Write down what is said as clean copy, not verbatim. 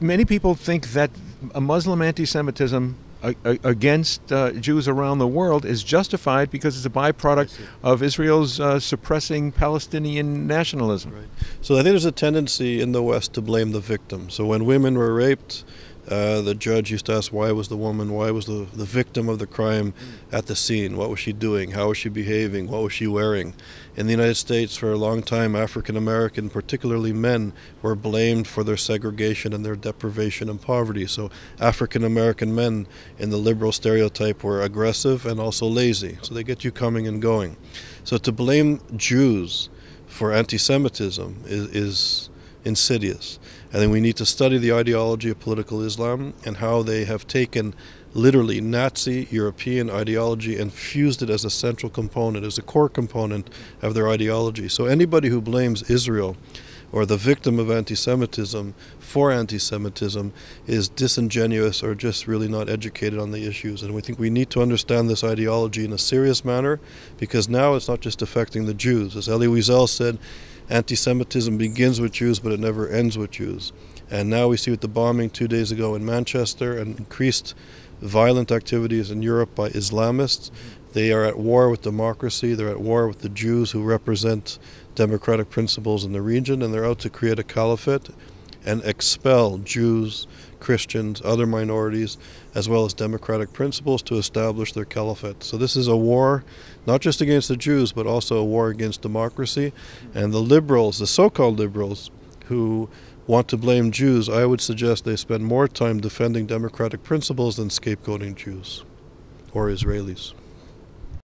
Many people think that a Muslim anti-Semitism against Jews around the world is justified because it's a byproduct of Israel's suppressing Palestinian nationalism. Right. So I think there's a tendency in the West to blame the victim. So when women were raped, the judge used to ask, why was the victim of the crime at the scene? What was she doing? How was she behaving? What was she wearing? In the United States, for a long time, African American, particularly men, were blamed for their segregation and their deprivation and poverty. So African American men in the liberal stereotype were aggressive and also lazy. So they get you coming and going. So to blame Jews for anti-Semitism is insidious. I think we need to study the ideology of political Islam and how they have taken literally Nazi European ideology and fused it as a central component, as a core component of their ideology. So anybody who blames Israel or the victim of anti-Semitism for anti-Semitism is disingenuous or just really not educated on the issues. And we think we need to understand this ideology in a serious manner, because now it's not just affecting the Jews. As Elie Wiesel said, anti-Semitism begins with Jews, but it never ends with Jews. And now we see with the bombing 2 days ago in Manchester and increased violent activities in Europe by Islamists. They are at war with democracy. They're at war with the Jews who represent democratic principles in the region, and they're out to create a caliphate and expel Jews, Christians, other minorities, as well as democratic principles to establish their caliphate. So this is a war not just against the Jews, but also a war against democracy. And the liberals, the so-called liberals, who want to blame Jews, I would suggest they spend more time defending democratic principles than scapegoating Jews or Israelis.